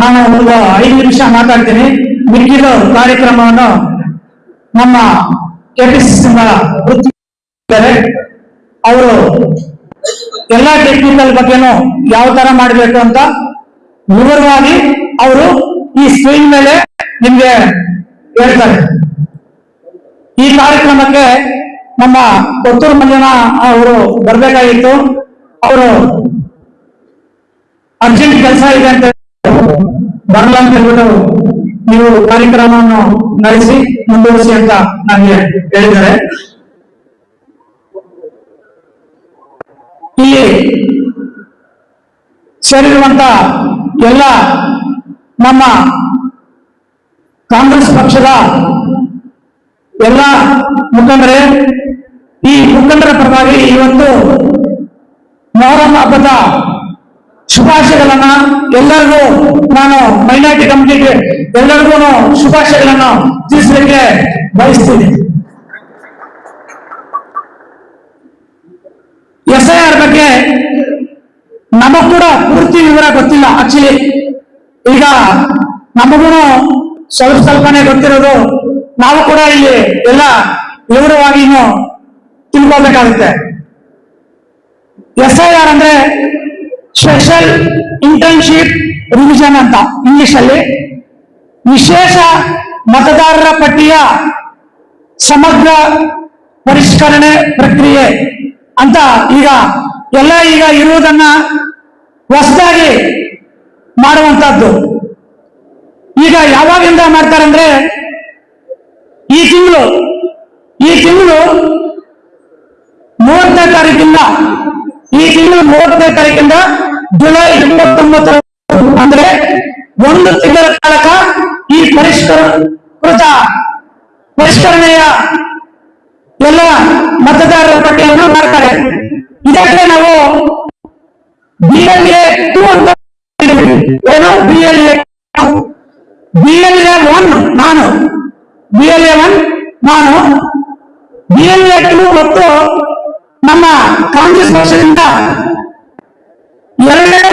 ನಾನು ಒಂದು 5 ನಿಮಿಷ ಮಾತಾಡ್ತೀನಿ. ಮಿಕ್ಕಿದ ಕಾರ್ಯಕ್ರಮವನ್ನು ನಮ್ಮ ಕೆಪಿಸಿಸಿಯಿಂದ ಅವರು ಎಲ್ಲ ಟೆಕ್ನಿಕಲ್ ಬಗ್ಗೆನೂ ಯಾವ ತರ ಮಾಡಬೇಕು ಅಂತ ವಿವರವಾಗಿ ಅವರು ಈ ಸ್ಕ್ರೀನ್ ಮೇಲೆ ನಿಮ್ಗೆ ಹೇಳ್ತಾರೆ. ಈ ಕಾರ್ಯಕ್ರಮಕ್ಕೆ ನಮ್ಮ ಕೊತ್ತೂರು ಮಂಜನ ಅವರು ಬರ್ಬೇಕಾಗಿತ್ತು. ಅವರು ಅರ್ಜೆಂಟ್ ಕೆಲಸ ಇದೆ ಅಂತ ಬರಲ್ಲ ಅಂತ ಹೇಳ್ಬಿಟ್ಟು ನೀವು ಕಾರ್ಯಕ್ರಮವನ್ನು ನಡೆಸಿ ಮುಂದುವರಿಸಿ ಅಂತ ನನಗೆ ಹೇಳಿದ್ದಾರೆ. ಇಲ್ಲಿ ಸೇರಿರುವಂತ ಎಲ್ಲ ನಮ್ಮ ಕಾಂಗ್ರೆಸ್ ಪಕ್ಷದ ಎಲ್ಲ ಮುಖಂಡರೇ, ಈ ಮುಖಂಡರ ಪರವಾಗಿ ಇವತ್ತು ಮೊಹರಂ ಹಬ್ಬದ ಶುಭಾಶಯಗಳನ್ನ ಎಲ್ಲರಿಗೂ ನಾನು ಮೈನಾರಿಟಿ ಕಮಿಟಿಗೆ ಎಲ್ಲರಿಗೂ ಶುಭಾಶಯಗಳನ್ನು ತಿಳಿಸಲಿಕ್ಕೆ ಬಯಸ್ತೀನಿ. SIR ಬಗ್ಗೆ ನಮಗ್ ಕೂಡ ಪೂರ್ತಿ ವಿವರ ಗೊತ್ತಿಲ್ಲ. ಆಕ್ಚುಲಿ ಈಗ ನಮಗೂ ಸ್ವಲ್ಪನೇ ಗೊತ್ತಿರೋದು. ನಾವು ಕೂಡ ಇಲ್ಲಿ ಎಲ್ಲ ವಿವರವಾಗಿ ತಿಳ್ಕೊಬೇಕಾಗುತ್ತೆ. SIR ಅಂದ್ರೆ ಸ್ಪೆಷಲ್ ಇಂಟರ್ನ್ಶಿಪ್ ರಿವಿಷನ್ ಅಂತ ಇಂಗ್ಲಿಷ್ ಅಲ್ಲಿ, ವಿಶೇಷ ಮತದಾರರ ಪಟ್ಟಿಯ ಸಮಗ್ರ ಪರಿಷ್ಕರಣೆ ಪ್ರಕ್ರಿಯೆ ಅಂತ ಈಗ ಇರುವುದನ್ನ ಹೊಸದಾಗಿ ಮಾಡುವಂತದ್ದು. ಈಗ ಯಾವಾಗಿಂದ ಮಾಡ್ತಾರಂದ್ರೆ ಈ ತಿಂಗಳು 30ನೇ ತಾರೀಕಿಂದ ಜುಲೈ 29 ಅಂದ್ರೆ 1 ತಿಂಗಳ ಕಾಲಕ ಈ ಪರಿಷ್ಕರಣೆಯ ಎಲ್ಲ ಮತದಾರರ ಪಟ್ಟಿಯನ್ನು ಮಾಡ್ತಾರೆ. ಇದಕ್ಕೆ ನಾವು BLA 2 ಅಂತ ಏನು BLA 1 ನಾನು BLA 2 ಮತ್ತು ನಮ್ಮ ಕಾಂಗ್ರೆಸ್ ಪಕ್ಷದಿಂದ ಎರಡೆರಡು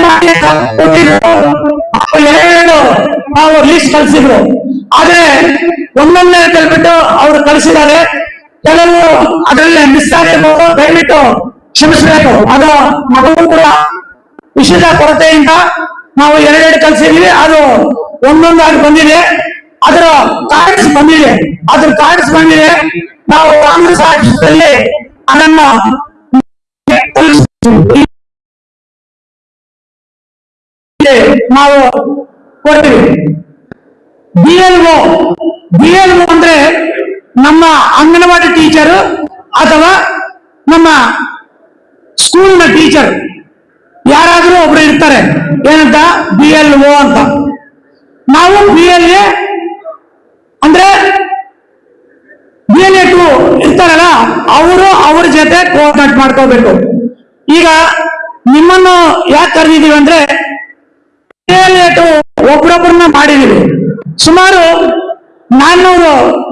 ನಾವು ಲಿಸ್ಟ್ ಕಳಿಸಿದ್ರು. ಆದ್ರೆ ಒಂದೊಂದೇ ಕಲ್ಬಿಟ್ಟು ಅವರು ಕಳಿಸಿದ್ದಾರೆ. ಕೆಲವು ಅದರಲ್ಲಿ ಮಿಸ್ ಆಗಿರ್ಬೋದು, ದಯವಿಟ್ಟು ಕ್ಷಮಿಸಬೇಕು. ಅದು ಮಗಳು ಕೂಡ ವಿಷಯದ ಕೊರತೆಯಿಂದ ನಾವು ಎರಡೆರಡು ಕಳಿಸಿದ್ವಿ. ಅದು ಒಂದೊಂದಾಗಿ ಬಂದಿದೆ. ಅದರ ಕಾರ್ಡ್ಸ್ ಬಂದಿದೆ. ನಾವು ಕಾಂಗ್ರೆಸ್ ಆಫೀಸಲ್ಲಿ ಅದನ್ನು ನಾವು ಕೊಡ್ತೀವಿ. BLO ಅಂದ್ರೆ ನಮ್ಮ ಅಂಗನವಾಡಿ ಟೀಚರ್ ಅಥವಾ ನಮ್ಮ ಸ್ಕೂಲ್ನ ಟೀಚರ್ ಯಾರಾದ್ರೂ ಒಬ್ರು ಇರ್ತಾರೆ. ಏನಂತ BLO ಅಂತ. ನಾವು BLA ಅಂದ್ರೆ BLA 2 ಇರ್ತಾರಲ್ಲ, ಅವ್ರ ಜೊತೆ ಕೋಆರ್ಡಿನೇಟ್ ಮಾಡ್ಕೋಬೇಕು. ಈಗ ನಿಮ್ಮನ್ನು ಯಾಕೆ ಕರೆದಿದ್ದೀವಿ ಅಂದ್ರೆ BLA 2 ಒಬ್ರೊಬ್ಬರನ್ನ ಮಾಡಿದೀವಿ. ಸುಮಾರು 400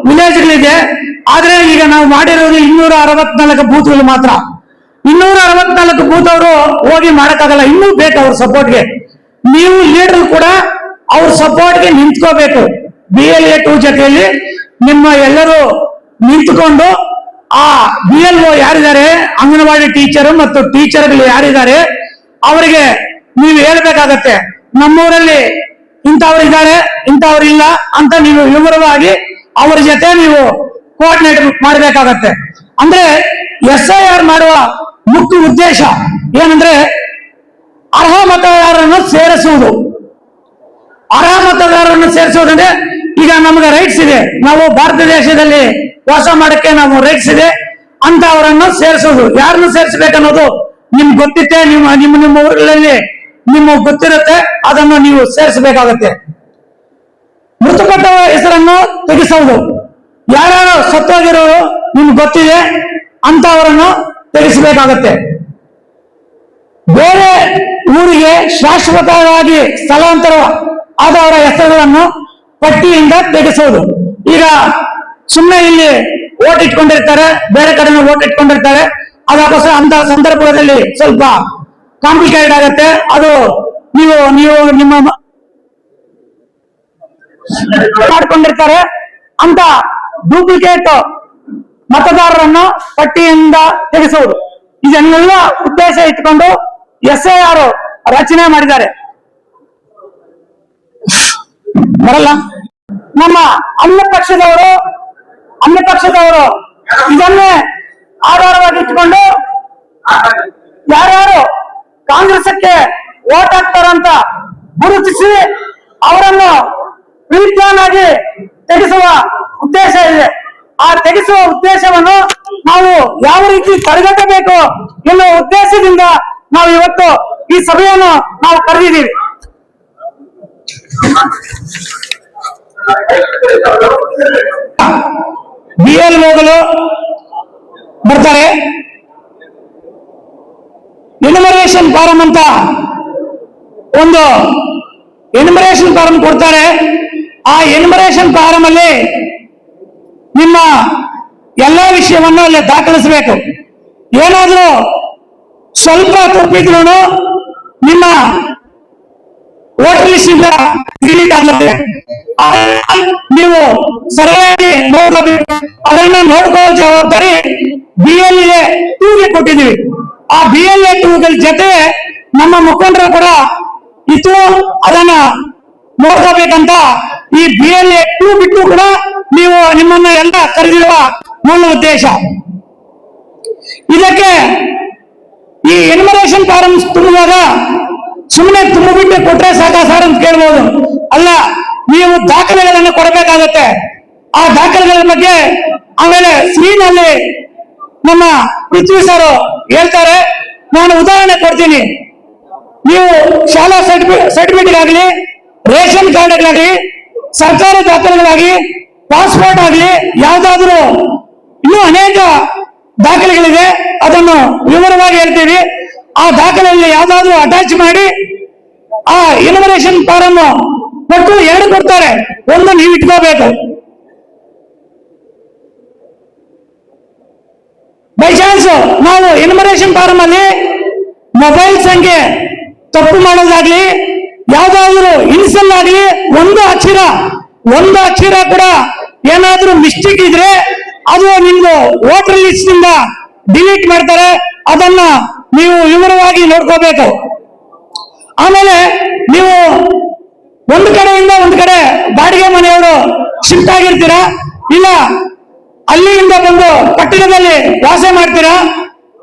ವಿಲೇಜ್ಗಳಿದೆ. ಆದ್ರೆ ಈಗ ನಾವು ಮಾಡಿರೋದು 264 ಬೂತ್ಗಳು ಮಾತ್ರ. 264 ಬೂತ್ ಅವರು ಹೋಗಿ ಮಾಡಕ್ಕಾಗಲ್ಲ. ಇನ್ನೂ ಬೇಕು ಅವ್ರ ಸಪೋರ್ಟ್ಗೆ. ನೀವು ಲೀಡರ್ ಕೂಡ ಅವ್ರ ಸಪೋರ್ಟ್ಗೆ ನಿಂತ್ಕೋಬೇಕು. BLA 2 ಜೊತೆಯಲ್ಲಿ ನಿಮ್ಮ ಎಲ್ಲರೂ ನಿಂತ್ಕೊಂಡು ಆ BLO ಯಾರಿದ್ದಾರೆ, ಅಂಗನವಾಡಿ ಟೀಚರ್ ಮತ್ತು ಟೀಚರ್ಗಳು ಯಾರಿದ್ದಾರೆ ಅವರಿಗೆ ನೀವು ಹೇಳ್ಬೇಕಾಗತ್ತೆ. ನಮ್ಮೂರಲ್ಲಿ ಇಂಥವ್ರಿದ್ದಾರೆ, ಇಂಥವ್ರಿಲ್ಲ ಅಂತ ನೀವು ವಿವರವಾಗಿ ಅವ್ರ ಜೊತೆ ನೀವು ಕೋಆರ್ಡಿನೇಟ್ ಮಾಡಬೇಕಾಗತ್ತೆ. ಅಂದ್ರೆ SIR ಮಾಡುವ ಮುಖ್ಯ ಉದ್ದೇಶ ಏನಂದ್ರೆ ಅರ್ಹ ಮತದಾರರನ್ನು ಸೇರಿಸುವುದು. ಸೇರಿಸುವುದಂದ್ರೆ ಈಗ ನಮಗೆ ರೈಟ್ಸ್ ಇದೆ. ನಾವು ಭಾರತ ದೇಶದಲ್ಲಿ ವಾಸ ಮಾಡಕ್ಕೆ ನಾವು ರೈಟ್ಸ್ ಇದೆ ಅಂತ ಅವರನ್ನು ಸೇರಿಸೋದು. ಯಾರನ್ನು ಸೇರಿಸಬೇಕನ್ನೋದು ನಿಮ್ಗೆ ಗೊತ್ತಿತ್ತೆ. ನಿಮ್ಮ ಊರಲ್ಲಿ ನಿಮಗೆ ಗೊತ್ತಿರುತ್ತೆ. ಅದನ್ನು ನೀವು ಸೇರಿಸಬೇಕಾಗತ್ತೆ. ಮೃತಪಟ್ಟ ಹೆಸರನ್ನು ತೆಗೆಸೋದು. ಯಾರು ಸತ್ತೋಗಿರೋರು ನಿಮ್ಗೆ ಗೊತ್ತಿದೆ ಅಂತ ಅವರನ್ನು ತೆಗೆಸಬೇಕಾಗತ್ತೆ. ಬೇರೆ ಊರಿಗೆ ಶಾಶ್ವತವಾಗಿ ಸ್ಥಳಾಂತರ ಆದವರ ಹೆಸರುಗಳನ್ನು ಪಟ್ಟಿಯಿಂದ ತೆಗೆಸೋದು. ಈಗ ಸುಮ್ಮನೆ ಇಲ್ಲಿ ಓಟ್ ಇಟ್ಕೊಂಡಿರ್ತಾರೆ, ಬೇರೆ ಕಡೆ ಓಟ್ ಇಟ್ಕೊಂಡಿರ್ತಾರೆ. ಅದಕ್ಕೋಸ್ಕರ ಅಂತ ಸಂದರ್ಭದಲ್ಲಿ ಸ್ವಲ್ಪ ಕಾಂಪ್ಲಿಕೇಟೆಡ್ ಆಗತ್ತೆ. ಅದು ನೀವು ನೀವು ನಿಮ್ಮ ಮಾಡ್ಕೊಂಡಿರ್ತಾರೆ ಅಂತ ಡೂಪ್ಲಿಕೇಟ್ ಮತದಾರರನ್ನು ಪಟ್ಟಿಯಿಂದ ತೆಗೆಸುವುದು, ಇದನ್ನೆಲ್ಲ ಉದ್ದೇಶ ಇಟ್ಟುಕೊಂಡು SIR ರಚನೆ ಮಾಡಿದ್ದಾರೆ. ಬರಲ್ಲ ನಮ್ಮ ಅನ್ಯ ಪಕ್ಷದವರು ಇದನ್ನೇ ಆಧಾರವಾಗಿ ಇಟ್ಟುಕೊಂಡು ಯಾರ್ಯಾರು ಕಾಂಗ್ರೆಸ್ಗೆ ವೋಟ್ ಹಾಕ್ತಾರಂತ ಗುರುತಿಸಿ ಅವರನ್ನು ಪ್ರೀತಿಯನ್ನಾಗಿ ತೆಗೆಸುವ ಉದ್ದೇಶ ಇದೆ. ಆ ತೆಗೆಸುವ ಉದ್ದೇಶವನ್ನು ನಾವು ಯಾವ ರೀತಿ ತಡೆಗಟ್ಟಬೇಕು ಎನ್ನುವ ಉದ್ದೇಶದಿಂದ ನಾವು ಇವತ್ತು ಈ ಸಭೆಯನ್ನು ನಾವು ಕರೆದಿದ್ದೀವಿ. BLOಗಳು ಬರ್ತಾರೆ, ಎನ್ಯುಮರೇಷನ್ ಫಾರಂ ಅಂತ ಒಂದು ಎನ್ಯುಮರೇಷನ್ ಫಾರಂ ಕೊಡ್ತಾರೆ. ಆ ಎನ್ಯುಮರೇಷನ್ ಫಾರಂ ಅಲ್ಲಿ ನಿಮ್ಮ ಎಲ್ಲ ವಿಷಯವನ್ನು ಅಲ್ಲಿ ದಾಖಲಿಸಬೇಕು. ಏನಾದ್ರೂ ಸ್ವಲ್ಪ ತಪ್ಪಿದ್ರು ನಿಮ್ಮ ವೋಟರ್ ಲಿಸ್ಟ್ ಇಂದ ಡಿಲೀಟ್ ಆಗುತ್ತೆ. ನೀವು ಸರಿಯಾಗಿ ನೋಡಬೇಕು. ಅದನ್ನ ನೋಡ್ಕೋ ಜವಾಬ್ದಾರಿ BLA 2ಗೆ ಕೊಟ್ಟಿದ್ದೀವಿ. ಆ BLA 2ಗಳ ಜೊತೆ ನಮ್ಮ ಮುಖಂಡರು ಕೂಡ ಇತ್ತು, ಅದನ್ನ ನೋಡ್ಕೋಬೇಕಂತ ಈ BLA 2 ಬಿಟ್ಟು ಕೂಡ ನೀವು ನಿಮ್ಮನ್ನ ಎಲ್ಲ ಕರೆದಿರುವ ಮೂಲ ಉದ್ದೇಶ. ಇದಕ್ಕೆ ಈ ಎನ್ಯುಮರೇಷನ್ ಫಾರಂ ತುಂಬುವಾಗ ಸುಮ್ಮನೆ ತುಂಬಿಬಿಟ್ಟು ಕೊಟ್ರೆ ಸಾಕಾ ಸರ್ ಅಂತ ಕೇಳ್ಬೋದು. ಅಲ್ಲ, ನೀವು ದಾಖಲೆಗಳನ್ನು ಕೊಡಬೇಕಾಗತ್ತೆ. ಆ ದಾಖಲೆಗಳ ಬಗ್ಗೆ ಆಮೇಲೆ ಸ್ಕ್ರೀನ್ ಅಲ್ಲಿ ನಮ್ಮ ಪೃಥ್ವಿ ಸರ್ ಹೇಳ್ತಾರೆ. ನಾನು ಉದಾಹರಣೆ ಕೊಡ್ತೀನಿ. ನೀವು ಶಾಲಾ ಸರ್ಟಿಫಿಕೇಟ್ ಆಗಲಿ, ರೇಷನ್ ಕಾರ್ಡ್ಗಳಾಗಲಿ, ಸರ್ಕಾರಿ ದಾಖಲೆಗಳಾಗಿ, ಪಾಸ್ಪೋರ್ಟ್ ಆಗಲಿ, ಯಾವ್ದಾದ್ರು ಇನ್ನೂ ಅನೇಕ ದಾಖಲೆಗಳಿದೆ. ಅದನ್ನು ವಿವರವಾಗಿ ಹೇಳ್ತೀವಿ. ಆ ದಾಖಲೆಯಲ್ಲಿ ಯಾವ್ದಾದ್ರು ಅಟ್ಯಾಚ್ ಮಾಡಿ ಆ ಎನ್ಯುಮರೇಷನ್ ಫಾರಂ ಕೊಟ್ಟು 2 ಕೊಡ್ತಾರೆ, ಒಂದು ನೀವು ಇಟ್ಕೋಬೇಕು. ಬೈ ಚಾನ್ಸ್ ನಾವು ಎನ್ಯುಮರೇಷನ್ ಫಾರಂ ಅಲ್ಲಿ ಮೊಬೈಲ್ ಸಂಖ್ಯೆ ತಪ್ಪು ಮಾಡೋದಾಗ್ಲಿ, ಯಾವ್ದಾದ್ರು ಇನ್ಸಲ್ ಆಗ್ಲಿ, ಒಂದು ಅಕ್ಷರ ಕೂಡ ಏನಾದ್ರೂ ಮಿಸ್ಟೇಕ್ ಇದ್ರೆ ಅದು ನಿಮ್ದು ವೋಟರ್ ಲಿಸ್ಟ್ ನಿಂದ ಡಿಲೀಟ್ ಮಾಡ್ತಾರೆ. ಅದನ್ನ ನೀವು ವಿವರವಾಗಿ ನೋಡ್ಕೋಬೇಕು. ಆಮೇಲೆ ನೀವು ಒಂದು ಕಡೆಯಿಂದ ಒಂದು ಕಡೆ ಬಾಡಿಗೆ ಮನೆಯವರು ಶಿಫ್ಟ್ ಆಗಿರ್ತೀರಾ, ಇಲ್ಲ ಅಲ್ಲಿಂದ ಬಂದು ಪಟ್ಟಣದಲ್ಲಿ ವಾಸ ಮಾಡ್ತೀರಾ,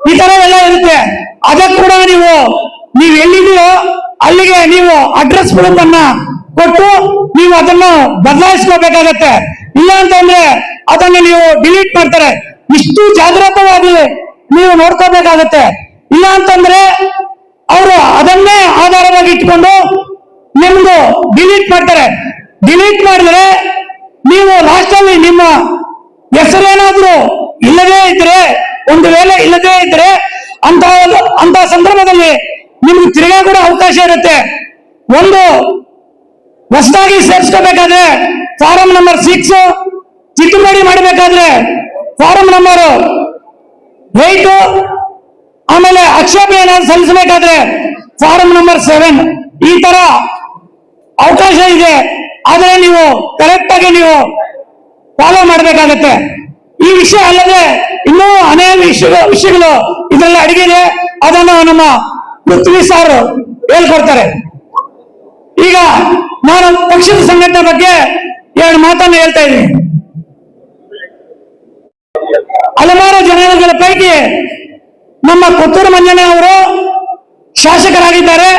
ಈ ತರ ಎಲ್ಲ ಇರುತ್ತೆ. ಅದಕ್ಕೆ ಕೂಡ ನೀವು ಎಲ್ಲಿದೆಯೋ ಅಲ್ಲಿಗೆ ನೀವು ಅಡ್ರೆಸ್ ಪ್ರೂಫ್ ಅನ್ನ ಕೊಟ್ಟು ನೀವು ಅದನ್ನು ಬದಲಾಯಿಸ್ಕೋಬೇಕಾಗತ್ತೆ. ಇಲ್ಲ ಅಂತಂದ್ರೆ ಅದನ್ನು ನೀವು ಡಿಲೀಟ್ ಮಾಡ್ತಾರೆ. ಇಷ್ಟು ಜಾಗೃತವಾಗಿ ನೀವು ನೋಡ್ಕೋಬೇಕಾಗತ್ತೆ. ಇಲ್ಲ ಅಂತಂದ್ರೆ ಅವರು ಅದನ್ನೇ ಆಧಾರವಾಗಿ ಇಟ್ಕೊಂಡು ನಿಮ್ದು ಡಿಲೀಟ್ ಮಾಡ್ತಾರೆ. ಡಿಲೀಟ್ ಮಾಡಿದ್ರೆ ನೀವು ಲಾಸ್ಟ್ ಅಲ್ಲಿ ನಿಮ್ಮ ಹೆಸರೇನಾದ್ರೂ ಇಲ್ಲದೇ ಇದ್ರೆ, ಒಂದು ವೇಳೆ ಇಲ್ಲದೇ ಇದ್ರೆ ಅಂತ ಸಂದರ್ಭದಲ್ಲಿ ನಿಮ್ಗೆ ತಿರುಗಾ ಕೂಡ ಅವಕಾಶ ಇರುತ್ತೆ. ಒಂದು ಹೊಸದಾಗಿ ಸೇರಿಸ್ಕೋಬೇಕಾದ್ರೆ ಫಾರಂ ನಂಬರ್ 6, ತಿದ್ದುಪಡಿ ಮಾಡಬೇಕಾದ್ರೆ ಫಾರಂ ನಂಬರ್ 8, ಆಮೇಲೆ ಆಕ್ಷೇಪ ಏನಾದ್ರು ಸಲ್ಲಿಸಬೇಕಾದ್ರೆ ಫಾರಂ ನಂಬರ್ 7. ಈ ತರ ಅವಕಾಶ ಇದೆ. ಆದರೆ ನೀವು ಕರೆಕ್ಟ್ ಆಗಿ ನೀವು ಫಾಲೋ ಮಾಡಬೇಕಾಗತ್ತೆ. ಈ ವಿಷಯ ಅಲ್ಲದೆ ಇನ್ನೂ ಅನೇಕ ವಿಷಯಗಳು ಇದರಲ್ಲಿ ಅಡಗಿದೆ. ಅದನ್ನು ನಮ್ಮ ಪೃಥ್ವಿ ಸರ್ ಹೇಳ್ಕೊಡ್ತಾರೆ. ಈಗ ನಾನು ಪಕ್ಷದ ಸಂಘಟನೆ ಬಗ್ಗೆ 2 ಮಾತನ್ನು ಹೇಳ್ತಾ ಇದ್ದೀನಿ. ಹಲವಾರು ಜನಗಳ ಪೈಕಿ ನಮ್ಮ ಕೊತ್ತೂರು ಮಂಜಣ್ಣ ಅವರು ಶಾಸಕರಾಗಿದ್ದಾರೆ.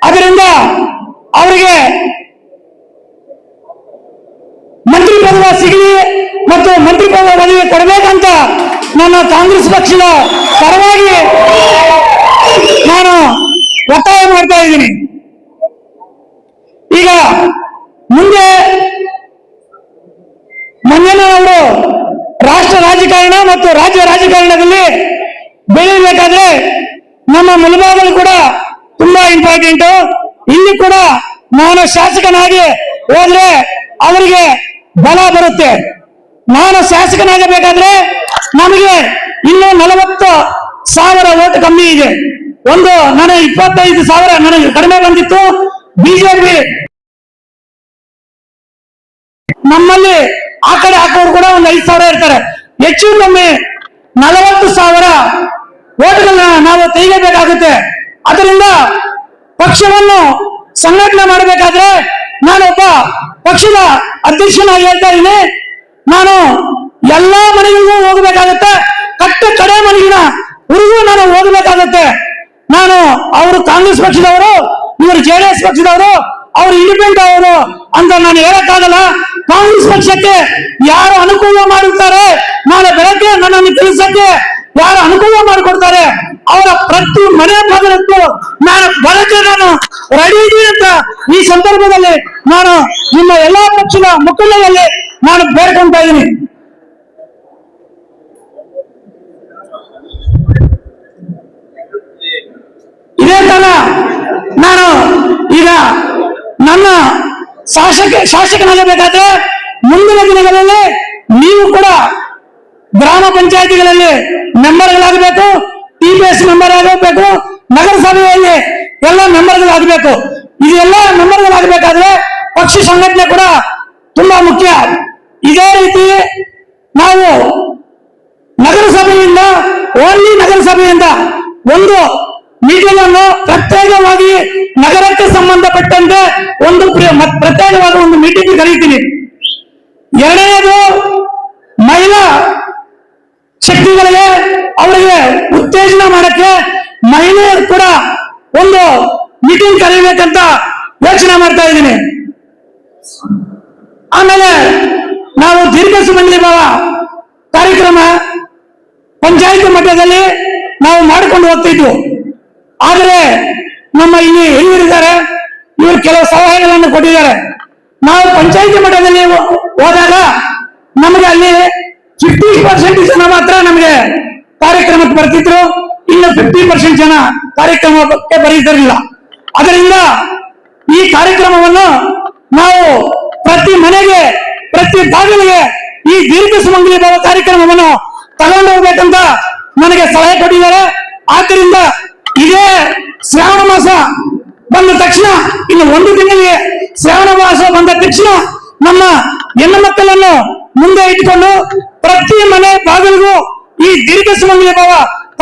ಅದರಿಂದ ಅವರಿಗೆ ಮಂತ್ರಿ ಪದವಿ ಸಿಗಲಿ ಮತ್ತು ಮಂತ್ರಿ ಪದವಿ ಕೊಡಬೇಕಂತ ನನ್ನ ಕಾಂಗ್ರೆಸ್ ಪಕ್ಷದ ಪರವಾಗಿ ನಾನು ಒತ್ತಾಯ ಮಾಡ್ತಾ ಇದ್ದೀನಿ. ಈಗ ಮುಂದೆ ಮಂಜಣ್ಣನವರು ರಾಷ್ಟ್ರ ರಾಜಕಾರಣ ಮತ್ತು ರಾಜ್ಯ ರಾಜಕಾರಣದಲ್ಲಿ ಬೆಳೆಯಬೇಕಾದ್ರೆ ನಮ್ಮ ಮುಳಬಾಗಲು ಕೂಡ ತುಂಬಾ ಇಂಪಾರ್ಟೆಂಟ್. ಇಲ್ಲಿ ಕೂಡ ನಾನು ಶಾಸಕನಾಗಿ ಹೋದ್ರೆ ಅವರಿಗೆ ಬಲ ಬರುತ್ತೆ. ನಾನು ಶಾಸಕನಾಗಬೇಕಾದ್ರೆ ನಮಗೆ ಇನ್ನೂ 40,000 ಓಟ್ ಕಮ್ಮಿ ಇದೆ. ಒಂದು ನನಗೆ 25,000 ನನಗೆ ಕಡಿಮೆ ಬಂದಿತ್ತು. ಬಿಜೆಪಿ ನಮ್ಮಲ್ಲಿ ಆ ಕಡೆ ಹಾಕೋರು ಕೂಡ ಒಂದು 5,000 ಇರ್ತಾರೆ. ಹೆಚ್ಚು ಕಮ್ಮಿ 40,000 ಓಟ್ಗಳನ್ನ ನಾವು ತೆಗೆಯಬೇಕಾಗುತ್ತೆ. ಅದರಿಂದ ಪಕ್ಷವನ್ನು ಸಂಘಟನೆ ಮಾಡಬೇಕಾದ್ರೆ ನಾನೊಬ್ಬ ಪಕ್ಷದ ಅಧ್ಯಕ್ಷನಾಗಿ ಹೇಳ್ತಾ ಇದ್ದೀನಿ. ನಾನು ಎಲ್ಲಾ ಮನೆಗಳಿಗೂ ಹೋಗಬೇಕಾಗುತ್ತೆ. ಕಟ್ಟ ಕಡೆ ಮನೆಗಿನ ಊರಿಗೂ ನಾನು ಹೋಗಬೇಕಾಗುತ್ತೆ. ನಾನು ಅವರು ಕಾಂಗ್ರೆಸ್ ಪಕ್ಷದವರು, ಇವರು JDS ಪಕ್ಷದವರು, ಅವರು ಇಂಡಿಪೆಂಡೆಂಟ್ ಅವರು ಅಂತ ನಾನು ಹೇಳಕ್ಕಾಗಲ್ಲ. ಕಾಂಗ್ರೆಸ್ ಪಕ್ಷಕ್ಕೆ ಯಾರು ಅನುಕೂಲ ಮಾಡುತ್ತಾರೆ, ನಾಳೆ ಬೆಳಗ್ಗೆ ನನ್ನನ್ನು ಕೆಲಸಕ್ಕೆ ಯಾರು ಅನುಕೂಲ ಮಾಡಿಕೊಡ್ತಾರೆ ಅವರ ಪ್ರತಿ ಮನೆ ಬಾಗಿಲಕ್ಕೂ ನಾನು ಬರಕ್ಕೆ ನಾನು ರೆಡಿ ಇದ್ದೀನಿ ಅಂತ ಈ ಸಂದರ್ಭದಲ್ಲಿ ನಾನು ನಿಮ್ಮ ಎಲ್ಲಾ ಪಕ್ಷದ ಮುಖಂಡರಲ್ಲಿ ನಾನು ಬೇಡ್ಕೊಂತ ಇದ್ದೀನಿ. ಇದೇ ತರ ನಾನು ಈಗ ನನ್ನ ಶಾಸಕನಾಗಬೇಕಾದ್ರೆ ಮುಂದಿನ ದಿನಗಳಲ್ಲಿ ನೀವು ಕೂಡ ಗ್ರಾಮ ಪಂಚಾಯಿತಿಗಳಲ್ಲಿ ಮೆಂಬರ್ಗಳಾಗಬೇಕು, TPS ಮೆಂಬರ್ ಆಗಬೇಕು, ನಗರಸಭೆಯಲ್ಲಿ ಎಲ್ಲ ಮೆಂಬರ್ಗಳಾಗಬೇಕು. ಇದೆಲ್ಲ ಮೆಂಬರ್ಗಳಾಗಬೇಕಾದ್ರೆ ಪಕ್ಷ ಸಂಘಟನೆ ಕೂಡ ತುಂಬಾ ಮುಖ್ಯ. ಇದೇ ರೀತಿ ನಾವು ನಗರಸಭೆಯಿಂದ ಓನ್ಲಿ ನಗರಸಭೆಯಿಂದ ಒಂದು ಮೀಟಿಂಗ್ ಅನ್ನು ಪ್ರತ್ಯೇಕವಾಗಿ ನಗರಕ್ಕೆ ಸಂಬಂಧಪಟ್ಟಂತೆ ಒಂದು ಪ್ರತ್ಯೇಕವಾದ ಒಂದು ಮೀಟಿಂಗ್ ಕರೀತೀನಿ. ಎರಡನೇದು ಮಹಿಳಾ ಶಕ್ತಿಗಳಿಗೆ ಅವರಿಗೆ ಉತ್ತೇಜನ ಮಾಡಕ್ಕೆ ಮಹಿಳೆಯರು ಕೂಡ ಒಂದು ಮೀಟಿಂಗ್ ಕರೀಬೇಕಂತ ಯೋಚನೆ ಮಾಡ್ತಾ ಇದ್ದೀನಿ. ಆಮೇಲೆ ನಾವು ದೀರ್ಘ ಸುಮಂಗಲಿ ಭಾವ ಕಾರ್ಯಕ್ರಮ ಪಂಚಾಯತ್ ಮಟ್ಟದಲ್ಲಿ ನಾವು ಮಾಡಿಕೊಂಡು ಹೋಗ್ತಿದ್ವು. ಆದರೆ ನಮ್ಮ ಇಲ್ಲಿ ಹಿರಿಯರಿದ್ದಾರೆ, ಇವರು ಕೆಲವು ಸಲಹೆಗಳನ್ನು ಕೊಟ್ಟಿದ್ದಾರೆ. ನಾವು ಪಂಚಾಯತಿ ಮಟ್ಟದಲ್ಲಿ ಹೋದಾಗ ನಮಗೆ ಅಲ್ಲಿ 50% ಜನ ಮಾತ್ರ ನಮಗೆ ಕಾರ್ಯಕ್ರಮಕ್ಕೆ ಬರ್ತಿದ್ರು, ಇನ್ನು 50% ಜನ ಕಾರ್ಯಕ್ರಮಕ್ಕೆ ಬರೀತಿರಲಿಲ್ಲ. ಅದರಿಂದ ಈ ಕಾರ್ಯಕ್ರಮವನ್ನು ನಾವು ಪ್ರತಿ ಮನೆಗೆ, ಪ್ರತಿ ಬಾಗಿಲಿಗೆ ಈ ದೀರ್ಘ ಸುಮಂಗಲಿ ಭಾವ ಕಾರ್ಯಕ್ರಮವನ್ನು ತಗೊಂಡು ಹೋಗ್ಬೇಕಂತ ನನಗೆ ಸಲಹೆ ಕೊಟ್ಟಿದ್ದಾರೆ. ಆದ್ದರಿಂದ ಇದೇ ಶ್ರಾವಣ ಮಾಸ ಬಂದ ತಕ್ಷಣ, ಇನ್ನು ಒಂದು ತಿಂಗಳಿಗೆ ಶ್ರಾವಣ ಮಾಸ ಬಂದ ತಕ್ಷಣ ನಮ್ಮ ಹೆಣ್ಣು ಮಕ್ಕಳನ್ನು ಮುಂದೆ ಇಟ್ಟುಕೊಂಡು ಪ್ರತಿ ಮನೆ ಬಾಗಿಲಿಗೂ ಈ ದೀರ್ಘ ಸುಮಂಗಲಿ ಭಾವ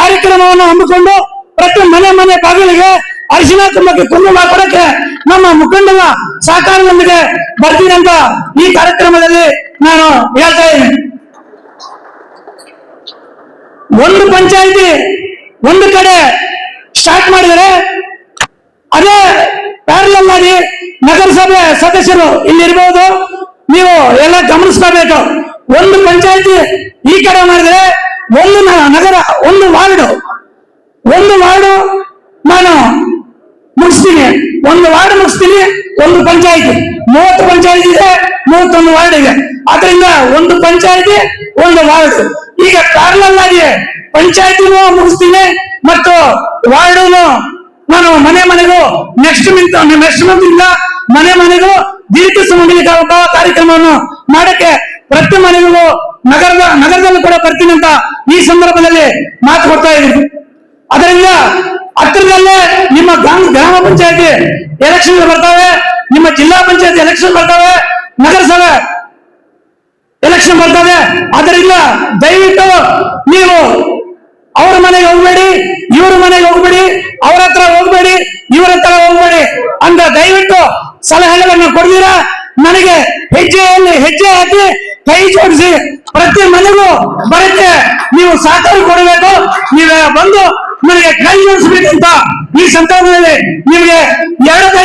ಕಾರ್ಯಕ್ರಮವನ್ನು ಹಮ್ಮಿಕೊಂಡು ಪ್ರತಿ ಮನೆ ಬಾಗಿಲಿಗೆ ಅರಿಶಿನ ಕುಂಭಕ್ಕೆ ಕುಂಕುಮ ಕೊಡಕ್ಕೆ ನಮ್ಮ ಮುಖಂಡರ ಸಹಕಾರದೊಂದಿಗೆ ಬರ್ತೀನಿ ಅಂತ ಈ ಕಾರ್ಯಕ್ರಮದಲ್ಲಿ ನಾನು ಹೇಳ್ತಾ ಇದ್ದೀನಿ. ಒಂದು ಪಂಚಾಯಿತಿ ಒಂದು ಕಡೆ ಸ್ಟಾರ್ಟ್ ಮಾಡಿದರೆ ಅದೇ ಪ್ಯಾರಲಲ್ ಆಗಿ ನಗರಸಭೆ ಸದಸ್ಯರು ಇಲ್ಲಿರ್ಬೋದು, ನೀವು ಎಲ್ಲ ಗಮನಿಸ್ಕೋಬೇಕು. ಒಂದು ಪಂಚಾಯಿತಿ ಈ ಕಡೆ ಮಾಡಿದ್ರೆ ಒಂದು ನಗರ, ಒಂದು ವಾರ್ಡು ನಾನು ಮುಗಿಸ್ತೀನಿ, ಒಂದು ವಾರ್ಡ್ ಮುಗಿಸ್ತೀನಿ. ಒಂದು ಪಂಚಾಯಿತಿ 30 ಪಂಚಾಯಿತಿ ಇದೆ, 31 ವಾರ್ಡ್ ಇದೆ. ಅದರಿಂದ ಒಂದು ಪಂಚಾಯಿತಿ ಒಂದು ವಾರ್ಡ್. ಈಗ ಪ್ಯಾರಲಲ್ ಆಗಿ ಪಂಚಾಯಿತಿನೂ ಮುಗಿಸ್ತೀನಿ ಮತ್ತು ವಾರ್ಡನ್ನು ನಾನು ಮನೆಗೂ ನೆಕ್ಸ್ಟ್ ಮಂತ್ ಇಂದ ಮನೆಗೂ ದೀರ್ಘ ಸುಮಂಗಲಿ ಭಾವ ಕಾರ್ಯಕ್ರಮವನ್ನು ಮಾಡಕ್ಕೆ ಪ್ರತಿ ಮನೆಗೂ ನಗರದಲ್ಲೂ ಕೂಡ ಬರ್ತೀನಿ ಅಂತ ಈ ಸಂದರ್ಭದಲ್ಲಿ ಮಾತು ಕೊಡ್ತಾ ಇದ್ದೀನಿ. ಅದರಿಂದ ಹತ್ತಿರದಲ್ಲೇ ನಿಮ್ಮ ಗ್ರಾಮ ಪಂಚಾಯತಿ ಎಲೆಕ್ಷನ್ ಬರ್ತಾವೆ, ನಿಮ್ಮ ಜಿಲ್ಲಾ ಪಂಚಾಯತಿ ಎಲೆಕ್ಷನ್ ಬರ್ತಾವೆ, ನಗರಸಭೆ ಎಲೆಕ್ಷನ್ ಬರ್ತವೆ. ಅದರಿಂದ ದಯವಿಟ್ಟು ನೀವು ಅವ್ರ ಮನೆಗೆ ಹೋಗ್ಬೇಡಿ, ಇವ್ರ ಮನೆಗೆ ಹೋಗ್ಬೇಡಿ, ಅವ್ರ ಹತ್ರ ಹೋಗ್ಬೇಡಿ, ಇವ್ರ ಹತ್ರ ಹೋಗ್ಬೇಡಿ ಅಂತ ದಯವಿಟ್ಟು ಸಲಹೆಗಳನ್ನು ಕೊಡ್ತೀರಾ. ನನಗೆ ಹೆಜ್ಜೆಯಲ್ಲಿ ಹೆಜ್ಜೆ ಹಾಕಿ ಕೈ ಜೋಡಿಸಿ ಪ್ರತಿ ಮನೆಗೂ ಬರಕ್ಕೆ ನೀವು ಸಹಕಾರ ಕೊಡಬೇಕು. ನೀವೇ ಬಂದು ನನಗೆ ಕೈ ಜೋಡಿಸ್ಬೇಕಂತ ಈ ಸಂದರ್ಭದಲ್ಲಿ ನಿಮಗೆ 2 ಕೈ